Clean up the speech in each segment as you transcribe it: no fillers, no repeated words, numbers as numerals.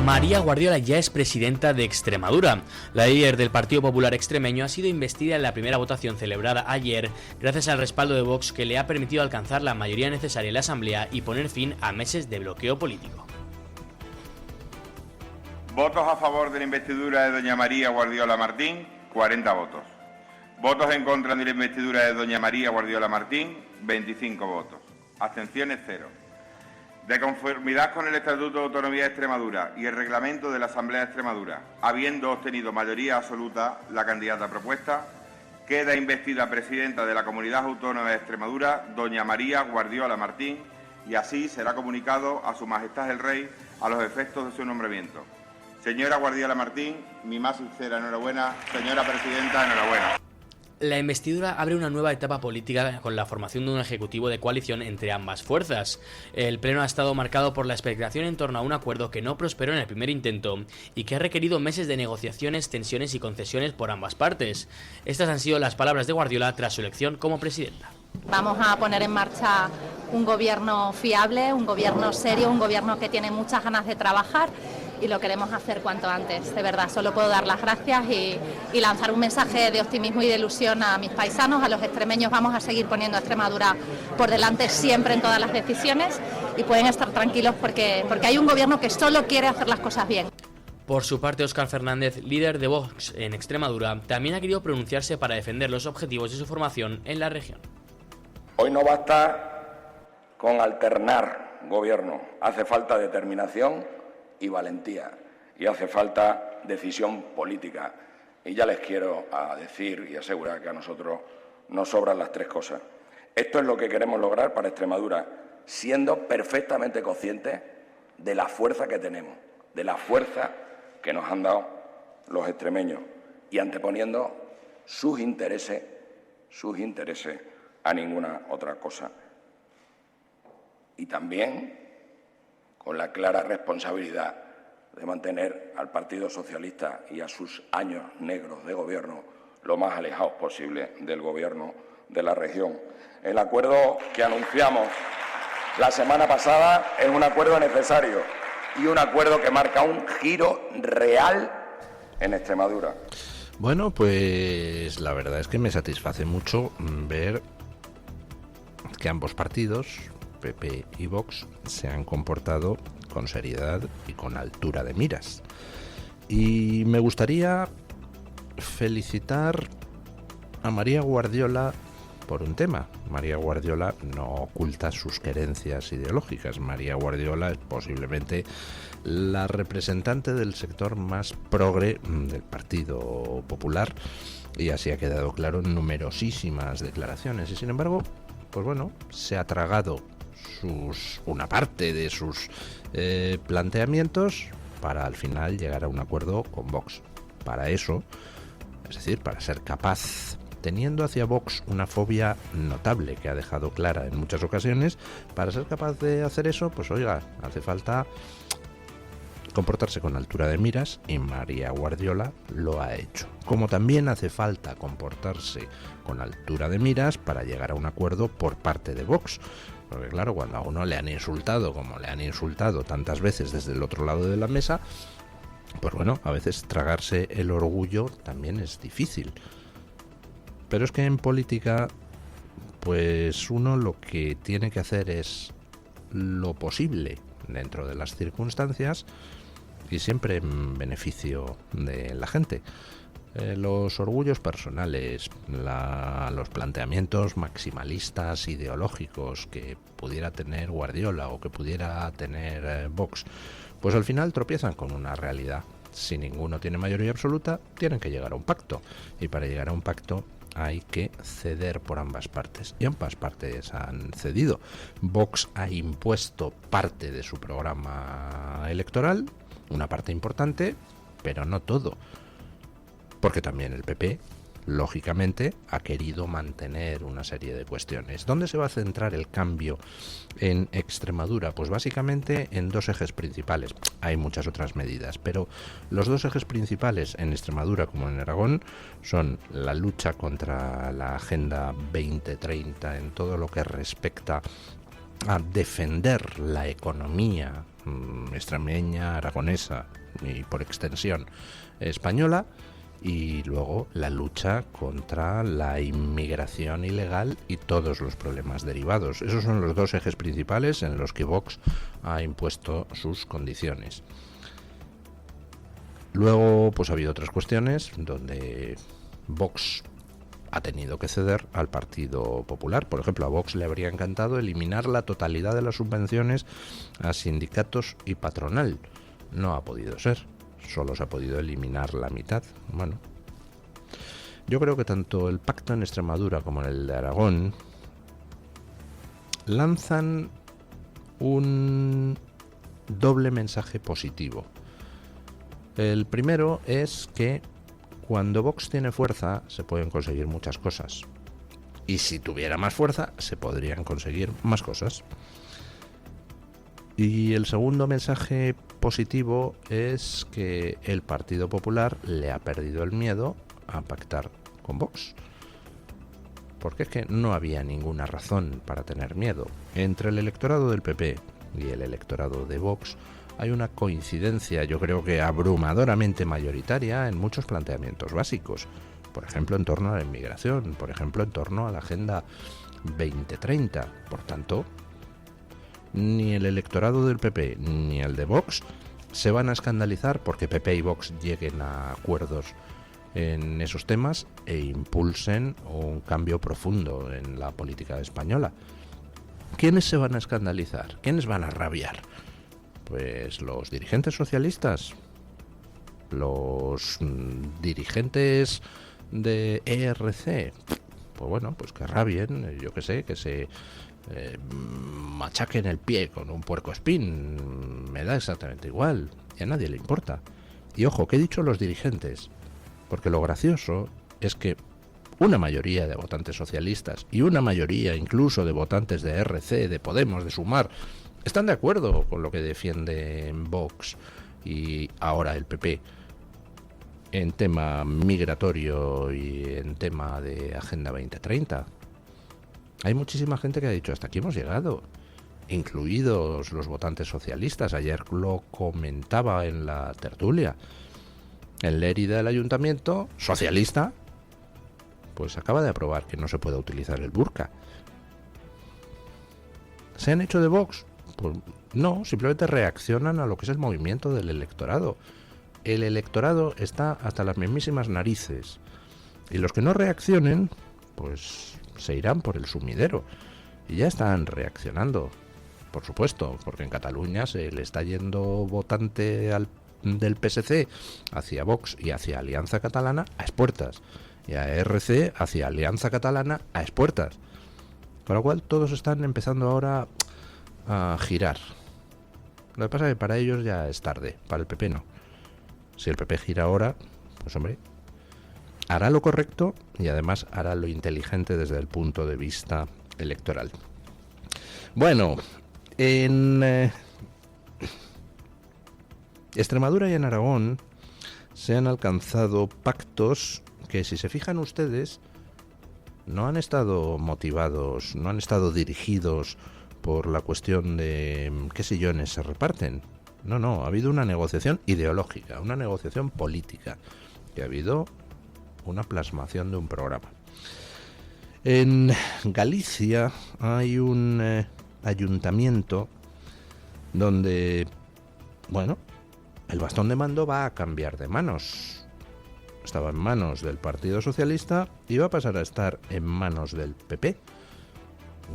María Guardiola ya es presidenta de Extremadura. La líder del Partido Popular extremeño ha sido investida en la primera votación celebrada ayer gracias al respaldo de Vox, que le ha permitido alcanzar la mayoría necesaria en la Asamblea y poner fin a meses de bloqueo político. Votos a favor de la investidura de doña María Guardiola Martín, 40 votos. Votos en contra de la investidura de doña María Guardiola Martín, 25 votos. Abstenciones, 0. De conformidad con el Estatuto de Autonomía de Extremadura y el Reglamento de la Asamblea de Extremadura, habiendo obtenido mayoría absoluta la candidata propuesta, queda investida presidenta de la Comunidad Autónoma de Extremadura, doña María Guardiola Martín, y así será comunicado a Su Majestad el Rey a los efectos de su nombramiento. Señora Guardiola Martín, mi más sincera enhorabuena. Señora Presidenta, enhorabuena. La investidura abre una nueva etapa política con la formación de un ejecutivo de coalición entre ambas fuerzas. El pleno ha estado marcado por la expectación en torno a un acuerdo que no prosperó en el primer intento y que ha requerido meses de negociaciones, tensiones y concesiones por ambas partes. Estas han sido las palabras de Guardiola tras su elección como presidenta. Vamos a poner en marcha un gobierno fiable, un gobierno serio, un gobierno que tiene muchas ganas de trabajar, y lo queremos hacer cuanto antes. De verdad, solo puedo dar las gracias y lanzar un mensaje de optimismo y de ilusión a mis paisanos, a los extremeños. Vamos a seguir poniendo a Extremadura por delante siempre en todas las decisiones, y pueden estar tranquilos porque hay un gobierno que solo quiere hacer las cosas bien. Por su parte, Óscar Fernández, líder de Vox en Extremadura, también ha querido pronunciarse para defender los objetivos de su formación en la región. Hoy no basta con alternar gobierno, hace falta determinación y valentía, y hace falta decisión política. Y ya les quiero decir y asegurar que a nosotros nos sobran las tres cosas. Esto es lo que queremos lograr para Extremadura, siendo perfectamente conscientes de la fuerza que tenemos, de la fuerza que nos han dado los extremeños, y anteponiendo sus intereses a ninguna otra cosa. Y también con la clara responsabilidad de mantener al Partido Socialista y a sus años negros de gobierno lo más alejados posible del gobierno de la región. El acuerdo que anunciamos la semana pasada es un acuerdo necesario y un acuerdo que marca un giro real en Extremadura. Bueno, pues la verdad es que me satisface mucho ver que ambos partidos, PP y Vox, se han comportado con seriedad y con altura de miras. Y me gustaría felicitar a María Guardiola por un tema. María Guardiola no oculta sus querencias ideológicas. María Guardiola es posiblemente la representante del sector más progre del Partido Popular, y así ha quedado claro en numerosísimas declaraciones. Y sin embargo, pues bueno, se ha tragado una parte de sus planteamientos para al final llegar a un acuerdo con Vox. Para eso, es decir, para ser capaz, teniendo hacia Vox una fobia notable que ha dejado clara en muchas ocasiones, para ser capaz de hacer eso, pues oiga, hace falta comportarse con altura de miras, y María Guardiola lo ha hecho. Como también hace falta comportarse con altura de miras para llegar a un acuerdo por parte de Vox. Porque claro, cuando a uno le han insultado, como le han insultado tantas veces desde el otro lado de la mesa, pues bueno, a veces tragarse el orgullo también es difícil. Pero es que en política, pues uno lo que tiene que hacer es lo posible dentro de las circunstancias y siempre en beneficio de la gente. Los orgullos personales, los planteamientos maximalistas ideológicos que pudiera tener Guardiola o que pudiera tener Vox, pues al final tropiezan con una realidad. Si ninguno tiene mayoría absoluta, tienen que llegar a un pacto, y para llegar a un pacto hay que ceder por ambas partes, y ambas partes han cedido. Vox ha impuesto parte de su programa electoral, una parte importante, pero no todo, porque también el PP, lógicamente, ha querido mantener una serie de cuestiones. ¿Dónde se va a centrar el cambio en Extremadura? Pues básicamente en dos ejes principales. Hay muchas otras medidas, pero los dos ejes principales en Extremadura como en Aragón son la lucha contra la Agenda 2030 en todo lo que respecta a defender la economía extremeña, aragonesa y por extensión española, y luego la lucha contra la inmigración ilegal y todos los problemas derivados. Esos son los dos ejes principales en los que Vox ha impuesto sus condiciones. Luego, pues ha habido otras cuestiones donde Vox ha tenido que ceder al Partido Popular. Por ejemplo, a Vox le habría encantado eliminar la totalidad de las subvenciones a sindicatos y patronal. No ha podido ser. Solo se ha podido eliminar la mitad. Bueno, yo creo que tanto el pacto en Extremadura como en el de Aragón lanzan un doble mensaje positivo. El primero es que cuando Vox tiene fuerza se pueden conseguir muchas cosas. Y si tuviera más fuerza se podrían conseguir más cosas. Y el segundo mensaje positivo es que el Partido Popular le ha perdido el miedo a pactar con Vox. Porque es que no había ninguna razón para tener miedo. Entre el electorado del PP y el electorado de Vox hay una coincidencia, yo creo que abrumadoramente mayoritaria, en muchos planteamientos básicos. Por ejemplo, en torno a la inmigración, por ejemplo, en torno a la Agenda 2030. Por tanto, ni el electorado del PP ni el de Vox se van a escandalizar porque PP y Vox lleguen a acuerdos en esos temas e impulsen un cambio profundo en la política española. ¿Quiénes se van a escandalizar? ¿Quiénes van a rabiar? Pues los dirigentes socialistas, los dirigentes de ERC. Pues bueno, pues que rabien, yo que sé, que se machaquen el pie con un puercoespín, me da exactamente igual, y a nadie le importa. Y ojo, que he dicho los dirigentes, porque lo gracioso es que una mayoría de votantes socialistas y una mayoría incluso de votantes de RC, de Podemos, de Sumar, están de acuerdo con lo que defiende Vox y ahora el PP en tema migratorio y en tema de Agenda 2030. Hay muchísima gente que ha dicho hasta aquí hemos llegado, incluidos los votantes socialistas. Ayer lo comentaba en la tertulia. En Lérida, el ayuntamiento socialista pues acaba de aprobar que no se pueda utilizar el burka. ¿Se han hecho de Vox? Pues no, simplemente reaccionan a lo que es el movimiento del electorado. El electorado está hasta las mismísimas narices. Y los que no reaccionen, pues se irán por el sumidero. Y ya están reaccionando, por supuesto, porque en Cataluña se le está yendo votante del PSC hacia Vox y hacia Alianza Catalana a expuertas. Y a RC hacia Alianza Catalana a expuertas. Con lo cual todos están empezando ahora a girar. Lo que pasa es que para ellos ya es tarde, para el PP no. Si el PP gira ahora, pues hombre, hará lo correcto y además hará lo inteligente desde el punto de vista electoral. Bueno, en Extremadura y en Aragón se han alcanzado pactos que, si se fijan ustedes, no han estado motivados, no han estado dirigidos por la cuestión de qué sillones se reparten. No, ha habido una negociación ideológica, una negociación política, que ha habido una plasmación de un programa. En Galicia hay un ayuntamiento donde, bueno, el bastón de mando va a cambiar de manos. Estaba en manos del Partido Socialista y va a pasar a estar en manos del PP,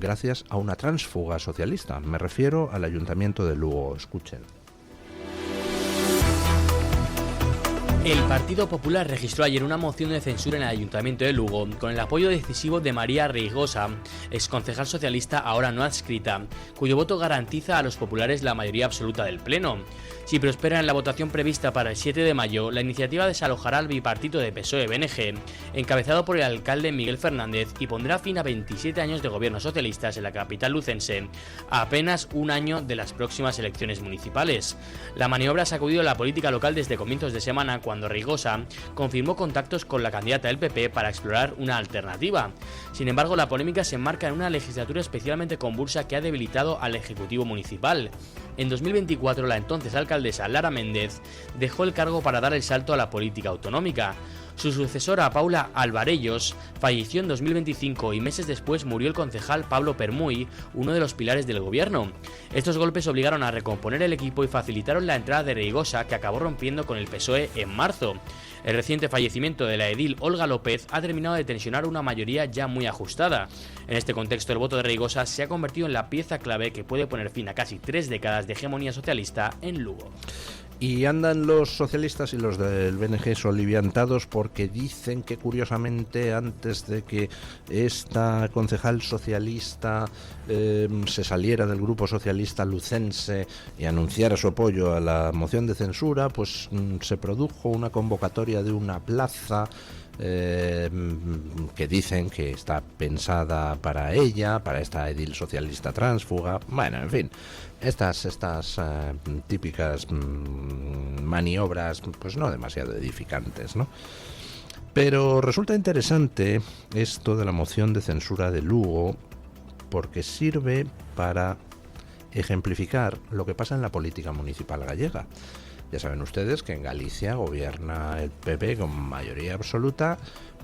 gracias a una tránsfuga socialista. Me refiero al Ayuntamiento de Lugo. Escuchen. El Partido Popular registró ayer una moción de censura en el Ayuntamiento de Lugo con el apoyo decisivo de María Reigosa, exconcejal socialista ahora no adscrita, cuyo voto garantiza a los populares la mayoría absoluta del Pleno. Si prospera en la votación prevista para el 7 de mayo, la iniciativa desalojará al bipartito de PSOE-BNG, encabezado por el alcalde Miguel Fernández, y pondrá fin a 27 años de gobiernos socialistas en la capital lucense, a apenas un año de las próximas elecciones municipales. La maniobra ha sacudido la política local desde comienzos de semana, cuando cuando Reigosa confirmó contactos con la candidata del PP para explorar una alternativa. Sin embargo, la polémica se enmarca en una legislatura especialmente convulsa que ha debilitado al Ejecutivo Municipal. En 2024, la entonces alcaldesa Lara Méndez dejó el cargo para dar el salto a la política autonómica. Su sucesora, Paula Alvarellos, falleció en 2025 y meses después murió el concejal Pablo Permuy, uno de los pilares del gobierno. Estos golpes obligaron a recomponer el equipo y facilitaron la entrada de Reigosa, que acabó rompiendo con el PSOE en marzo. El reciente fallecimiento de la edil Olga López ha terminado de tensionar una mayoría ya muy ajustada. En este contexto, el voto de Reigosa se ha convertido en la pieza clave que puede poner fin a casi 3 décadas de hegemonía socialista en Lugo. Y andan los socialistas y los del BNG soliviantados porque dicen que, curiosamente, antes de que esta concejal socialista se saliera del grupo socialista lucense y anunciara su apoyo a la moción de censura, pues se produjo una convocatoria de una plaza que dicen que está pensada para ella, para esta edil socialista tránsfuga. Bueno, en fin, estas típicas maniobras, pues no demasiado edificantes, ¿no? Pero resulta interesante esto de la moción de censura de Lugo porque sirve para ejemplificar lo que pasa en la política municipal gallega. Ya saben ustedes que en Galicia gobierna el PP con mayoría absoluta,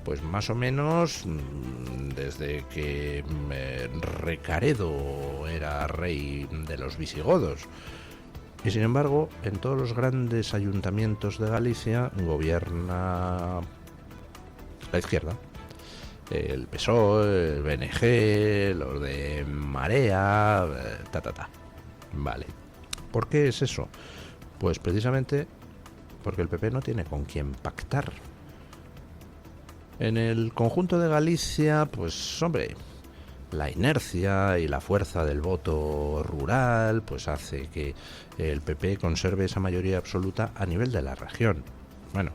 pues más o menos desde que Recaredo era rey de los visigodos. Y sin embargo, en todos los grandes ayuntamientos de Galicia gobierna la izquierda. El PSOE, el BNG, los de Marea, Vale. ¿Por qué es eso? Pues precisamente porque el PP no tiene con quién pactar. En el conjunto de Galicia, pues hombre, la inercia y la fuerza del voto rural pues hace que el PP conserve esa mayoría absoluta a nivel de la región. Bueno,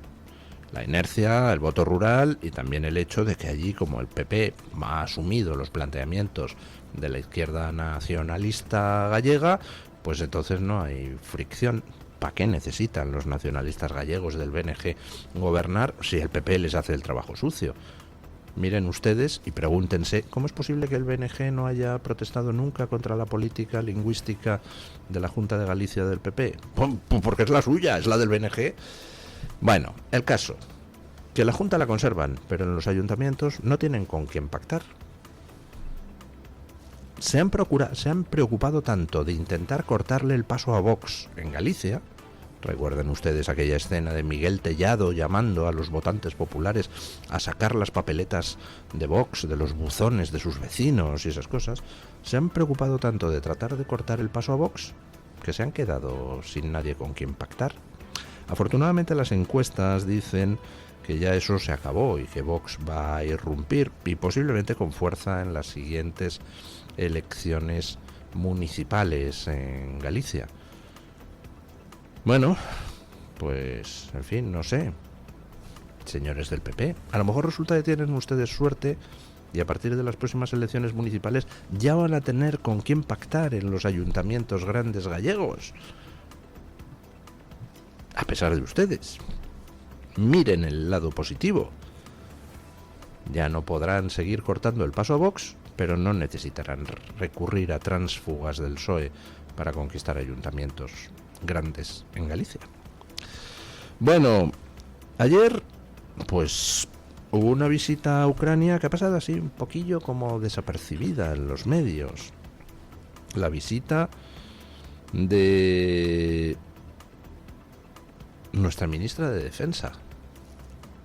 la inercia, el voto rural y también el hecho de que allí, como el PP ha asumido los planteamientos de la izquierda nacionalista gallega, pues entonces no hay fricción. ¿Para qué necesitan los nacionalistas gallegos del BNG gobernar si el PP les hace el trabajo sucio? Miren ustedes y pregúntense, ¿cómo es posible que el BNG no haya protestado nunca contra la política lingüística de la Junta de Galicia del PP? Porque es la suya, es la del BNG. Bueno, el caso, que la Junta la conservan, pero en los ayuntamientos no tienen con quién pactar. Se han preocupado tanto de intentar cortarle el paso a Vox en Galicia. Recuerden ustedes aquella escena de Miguel Tellado llamando a los votantes populares a sacar las papeletas de Vox de los buzones de sus vecinos y esas cosas. Se han preocupado tanto de tratar de cortar el paso a Vox que se han quedado sin nadie con quien pactar. Afortunadamente las encuestas dicen que ya eso se acabó y que Vox va a irrumpir y posiblemente con fuerza en las siguientes elecciones municipales en Galicia. Bueno, pues en fin, no sé, señores del PP, a lo mejor resulta que tienen ustedes suerte y a partir de las próximas elecciones municipales ya van a tener con quién pactar en los ayuntamientos grandes gallegos. A pesar de ustedes, miren el lado positivo. Ya no podrán seguir cortando el paso a Vox, pero no necesitarán recurrir a tránsfugas del PSOE para conquistar ayuntamientos grandes en Galicia. Bueno, ayer pues hubo una visita a Ucrania que ha pasado así un poquillo como desapercibida en los medios. La visita de nuestra ministra de Defensa,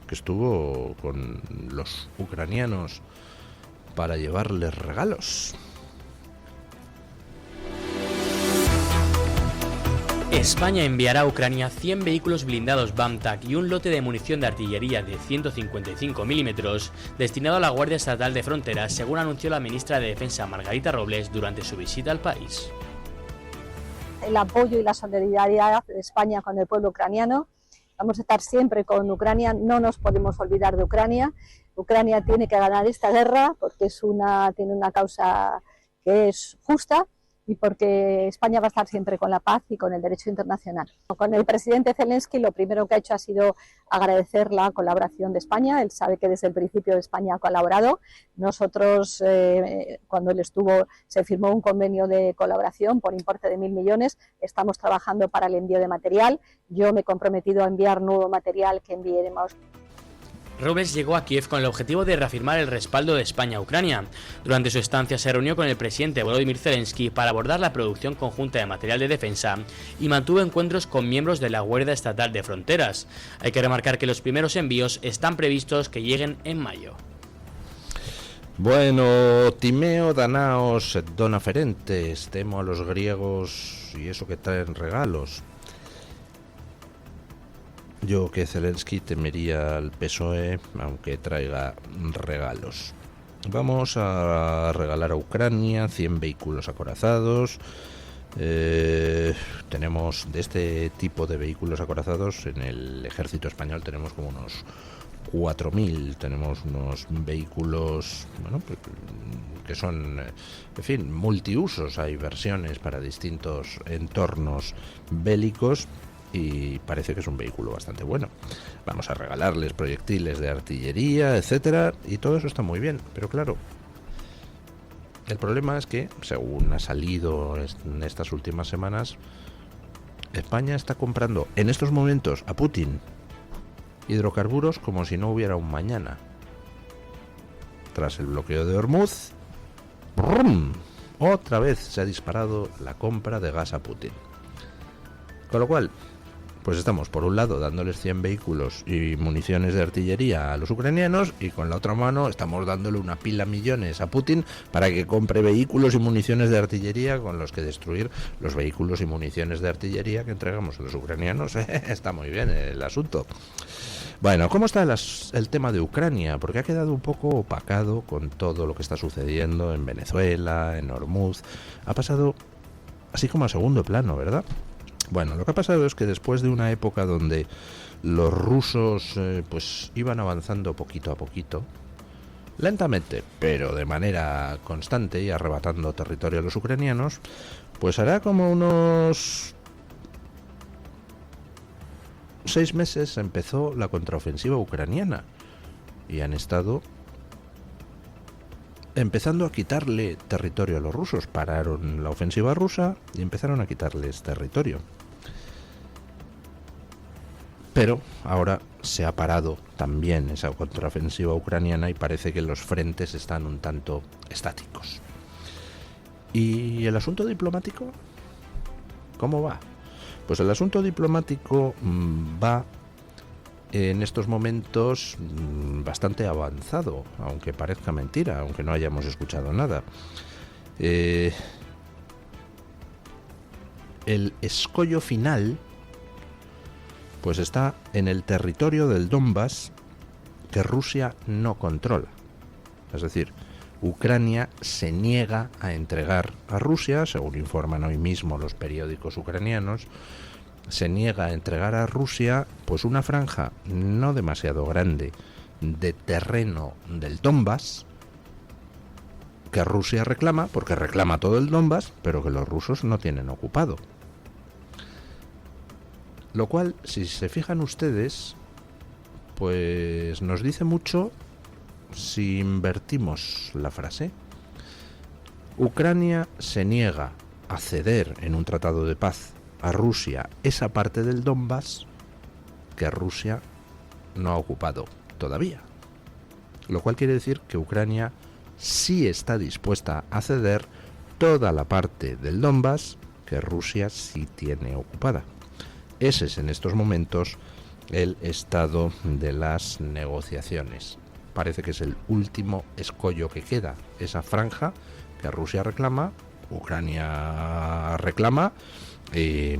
que estuvo con los ucranianos para llevarles regalos. España enviará a Ucrania 100 vehículos blindados BAMTAC y un lote de munición de artillería de 155 milímetros destinado a la Guardia Estatal de Fronteras, según anunció la ministra de Defensa Margarita Robles durante su visita al país. El apoyo y la solidaridad de España con el pueblo ucraniano. Vamos a estar siempre con Ucrania, no nos podemos olvidar de Ucrania. Ucrania tiene que ganar esta guerra porque tiene una causa que es justa y porque España va a estar siempre con la paz y con el derecho internacional. Con el presidente Zelensky lo primero que ha hecho ha sido agradecer la colaboración de España. Él sabe que desde el principio España ha colaborado. Nosotros, cuando él estuvo, se firmó un convenio de colaboración por importe de 1.000 millones. Estamos trabajando para el envío de material. Yo me he comprometido a enviar nuevo material que enviaremos. Robles llegó a Kiev con el objetivo de reafirmar el respaldo de España a Ucrania. Durante su estancia se reunió con el presidente Volodymyr Zelensky para abordar la producción conjunta de material de defensa y mantuvo encuentros con miembros de la Guardia Estatal de Fronteras. Hay que remarcar que los primeros envíos están previstos que lleguen en mayo. Bueno, Timeo danaos et dona ferentes, temo a los griegos y eso que traen regalos. Yo que Zelensky temería al PSOE, aunque traiga regalos. Vamos a regalar a Ucrania 100 vehículos acorazados. Tenemos de este tipo de vehículos acorazados en el ejército español, tenemos como unos 4.000. Tenemos unos vehículos, bueno, que son, en fin, multiusos. Hay versiones para distintos entornos bélicos. Y parece que es un vehículo bastante bueno. Vamos a regalarles proyectiles de artillería, etcétera, y todo eso está muy bien. Pero claro, el problema es que, según ha salido en estas últimas semanas, España está comprando en estos momentos a Putin hidrocarburos como si no hubiera un mañana. Tras el bloqueo de Hormuz, ¡brum!, otra vez se ha disparado la compra de gas a Putin. Con lo cual, pues estamos por un lado dándoles 100 vehículos y municiones de artillería a los ucranianos, y con la otra mano estamos dándole una pila millones a Putin para que compre vehículos y municiones de artillería con los que destruir los vehículos y municiones de artillería que entregamos a los ucranianos. Está muy bien el asunto. Bueno, ¿cómo está el tema de Ucrania? Porque ha quedado un poco opacado con todo lo que está sucediendo en Venezuela, en Hormuz. Ha pasado así como a segundo plano, ¿verdad? Bueno, lo que ha pasado es que después de una época donde los rusos pues iban avanzando poquito a poquito, lentamente, pero de manera constante y arrebatando territorio a los ucranianos, pues hará como unos 6 meses empezó la contraofensiva ucraniana y han estado empezando a quitarle territorio a los rusos. Pararon la ofensiva rusa y empezaron a quitarles territorio. Pero ahora se ha parado también esa contraofensiva ucraniana y parece que los frentes están un tanto estáticos. ¿Y el asunto diplomático? ¿Cómo va? Pues el asunto diplomático va en estos momentos bastante avanzado, aunque parezca mentira, aunque no hayamos escuchado nada. El escollo final pues está en el territorio del Donbass, que Rusia no controla. Es decir, Ucrania se niega a entregar a Rusia, según informan hoy mismo los periódicos ucranianos, se niega a entregar a Rusia pues una franja no demasiado grande de terreno del Donbass que Rusia reclama, porque reclama todo el Donbass, pero que los rusos no tienen ocupado. Lo cual, si se fijan ustedes, pues nos dice mucho si invertimos la frase. Ucrania se niega a ceder en un tratado de paz a Rusia esa parte del Donbass que Rusia no ha ocupado todavía. Lo cual quiere decir que Ucrania sí está dispuesta a ceder toda la parte del Donbass que Rusia sí tiene ocupada. Ese es en estos momentos el estado de las negociaciones. Parece que es el último escollo que queda, esa franja que Rusia reclama, Ucrania reclama, y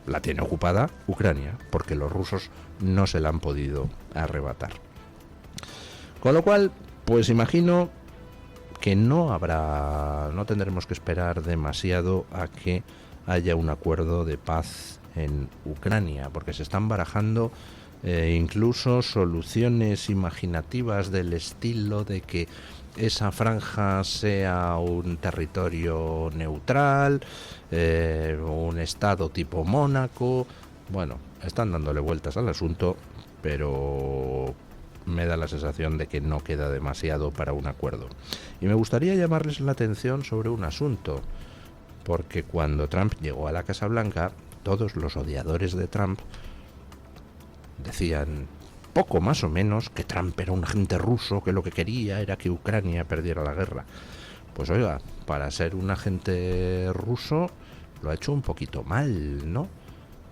la tiene ocupada Ucrania, porque los rusos no se la han podido arrebatar. Con lo cual, pues imagino que no tendremos que esperar demasiado a que haya un acuerdo de paz en Ucrania, porque se están barajando incluso soluciones imaginativas del estilo de que esa franja sea un territorio neutral, un estado tipo Mónaco. Bueno, están dándole vueltas al asunto, pero me da la sensación de que no queda demasiado para un acuerdo. Y me gustaría llamarles la atención sobre un asunto, porque cuando Trump llegó a la Casa Blanca, todos los odiadores de Trump decían poco más o menos que Trump era un agente ruso, que lo que quería era que Ucrania perdiera la guerra. Pues oiga, para ser un agente ruso lo ha hecho un poquito mal, ¿no?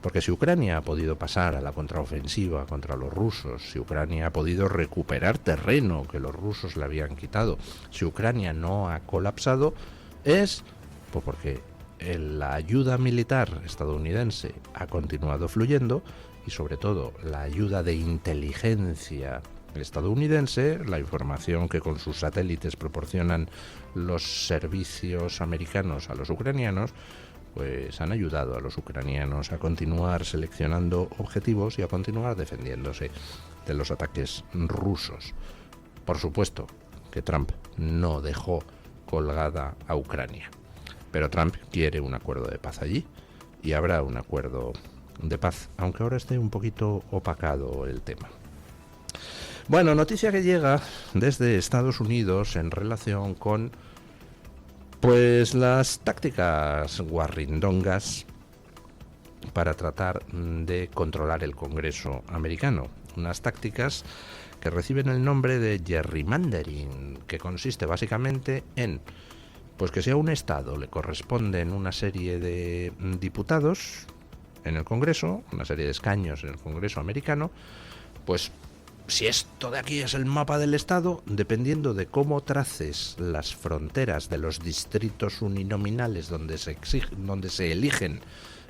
Porque si Ucrania ha podido pasar a la contraofensiva contra los rusos, si Ucrania ha podido recuperar terreno que los rusos le habían quitado, si Ucrania no ha colapsado, es pues porque la ayuda militar estadounidense ha continuado fluyendo, y sobre todo la ayuda de inteligencia estadounidense, la información que con sus satélites proporcionan los servicios americanos a los ucranianos, pues han ayudado a los ucranianos a continuar seleccionando objetivos y a continuar defendiéndose de los ataques rusos. Por supuesto que Trump no dejó colgada a Ucrania, pero Trump quiere un acuerdo de paz allí, y habrá un acuerdo de paz, aunque ahora esté un poquito opacado el tema. Bueno, noticia que llega desde Estados Unidos en relación con pues las tácticas guarrindongas para tratar de controlar el Congreso americano. Unas tácticas que reciben el nombre de gerrymandering, que consiste básicamente en pues que si a un estado le corresponden una serie de diputados en el Congreso, una serie de escaños en el Congreso americano, pues si esto de aquí es el mapa del estado, dependiendo de cómo traces las fronteras de los distritos uninominales donde se eligen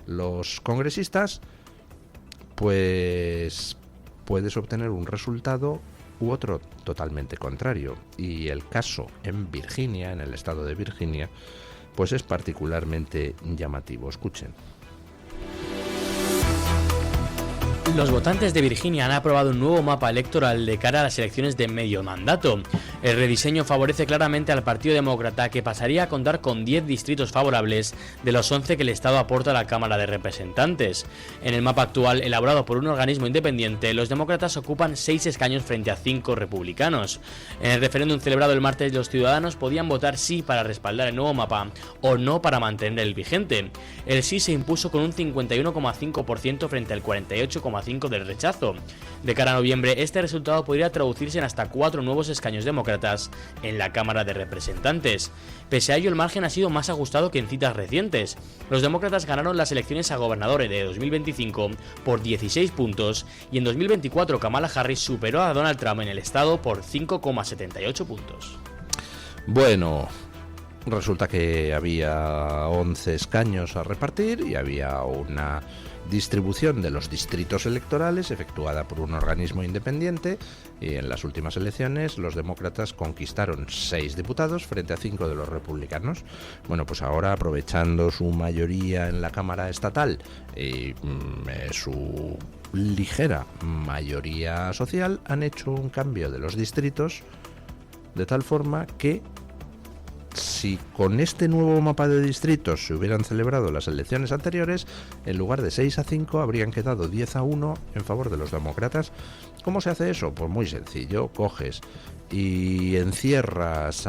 los congresistas, pues puedes obtener un resultado u otro totalmente contrario. Y el caso en Virginia, en el estado de Virginia, pues es particularmente llamativo. Escuchen. Los votantes de Virginia han aprobado un nuevo mapa electoral de cara a las elecciones de medio mandato. El rediseño favorece claramente al Partido Demócrata, que pasaría a contar con 10 distritos favorables de los 11 que el Estado aporta a la Cámara de Representantes. En el mapa actual, elaborado por un organismo independiente, los demócratas ocupan 6 escaños frente a 5 republicanos. En el referéndum celebrado el martes, los ciudadanos podían votar sí para respaldar el nuevo mapa o no para mantener el vigente. El sí se impuso con un 51,5% frente al 48,5% del rechazo. De cara a noviembre, este resultado podría traducirse en hasta 4 nuevos escaños demócratas en la Cámara de Representantes. Pese a ello, el margen ha sido más ajustado que en citas recientes. Los demócratas ganaron las elecciones a gobernador de 2025 por 16 puntos y en 2024 Kamala Harris superó a Donald Trump en el estado por 5,78 puntos. Bueno, resulta que había 11 escaños a repartir y había una distribución de los distritos electorales efectuada por un organismo independiente, y en las últimas elecciones los demócratas conquistaron 6 diputados frente a 5 de los republicanos. Bueno, pues ahora, aprovechando su mayoría en la Cámara Estatal y su ligera mayoría social, han hecho un cambio de los distritos de tal forma que si con este nuevo mapa de distritos se hubieran celebrado las elecciones anteriores, en lugar de 6-5 habrían quedado 10-1 en favor de los demócratas. ¿Cómo se hace eso? Pues muy sencillo, coges y encierras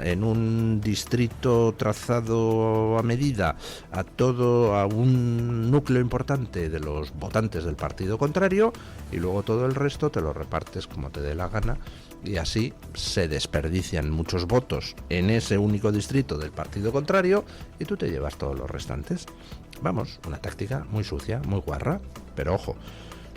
en un distrito trazado a medida a un núcleo importante de los votantes del partido contrario, y luego todo el resto te lo repartes como te dé la gana, y así se desperdician muchos votos en ese único distrito del partido contrario y tú te llevas todos los restantes. Vamos, una táctica muy sucia, muy guarra, pero ojo,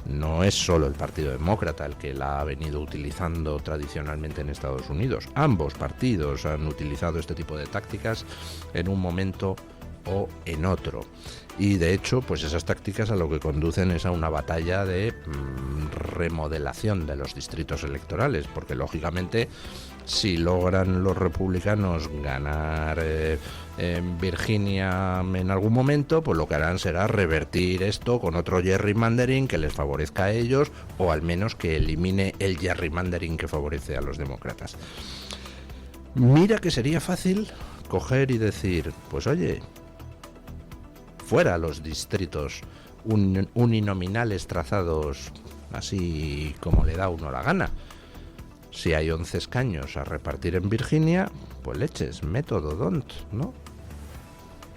no es solo el Partido Demócrata el que la ha venido utilizando tradicionalmente en Estados Unidos. Ambos partidos han utilizado este tipo de tácticas en un momento o en otro. Y de hecho, pues esas tácticas a lo que conducen es a una batalla de remodelación de los distritos electorales, porque lógicamente si logran los republicanos ganar en Virginia en algún momento, pues lo que harán será revertir esto con otro gerrymandering que les favorezca a ellos, o al menos que elimine el gerrymandering que favorece a los demócratas. Mira que sería fácil coger y decir, pues oye, fuera los distritos uninominales trazados así como le da a uno la gana. Si hay 11 escaños a repartir en Virginia, pues leches, método DONT, ¿no?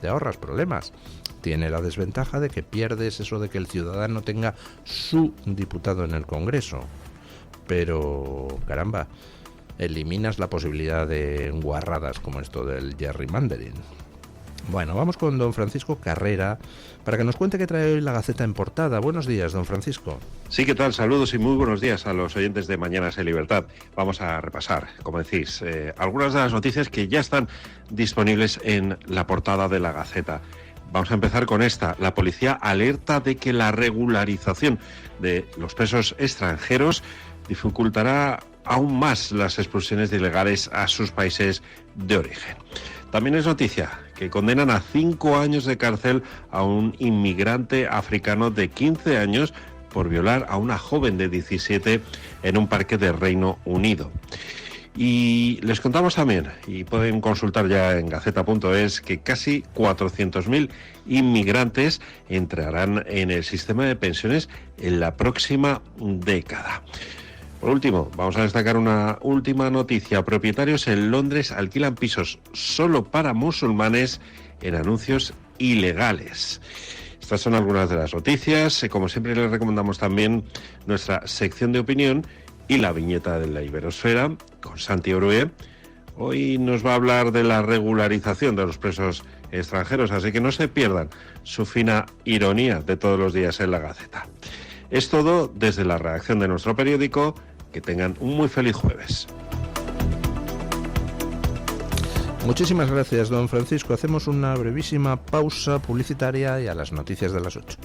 Te ahorras problemas. Tiene la desventaja de que pierdes eso de que el ciudadano tenga su diputado en el Congreso. Pero, caramba, eliminas la posibilidad de guarradas como esto del gerrymandering. Bueno, vamos con don Francisco Carrera para que nos cuente qué trae hoy la Gaceta en portada. Buenos días, don Francisco. Sí, ¿qué tal? Saludos y muy buenos días a los oyentes de Mañanas en Libertad. Vamos a repasar, como decís, algunas de las noticias que ya están disponibles en la portada de la Gaceta. Vamos a empezar con esta. La policía alerta de que la regularización de los presos extranjeros dificultará aún más las expulsiones de ilegales a sus países de origen. También es noticia que condenan a 5 años de cárcel a un inmigrante africano de 15 años por violar a una joven de 17 en un parque de Reino Unido. Y les contamos también, y pueden consultar ya en gaceta.es, que casi 400.000 inmigrantes entrarán en el sistema de pensiones en la próxima década. Por último, vamos a destacar una última noticia. Propietarios en Londres alquilan pisos solo para musulmanes en anuncios ilegales. Estas son algunas de las noticias. Como siempre, les recomendamos también nuestra sección de opinión y la viñeta de la Iberosfera con Santi Orué. Hoy nos va a hablar de la regularización de los presos extranjeros, así que no se pierdan su fina ironía de todos los días en la Gaceta. Es todo desde la redacción de nuestro periódico. Que tengan un muy feliz jueves. Muchísimas gracias, don Francisco. Hacemos una brevísima pausa publicitaria y a las noticias de las 8.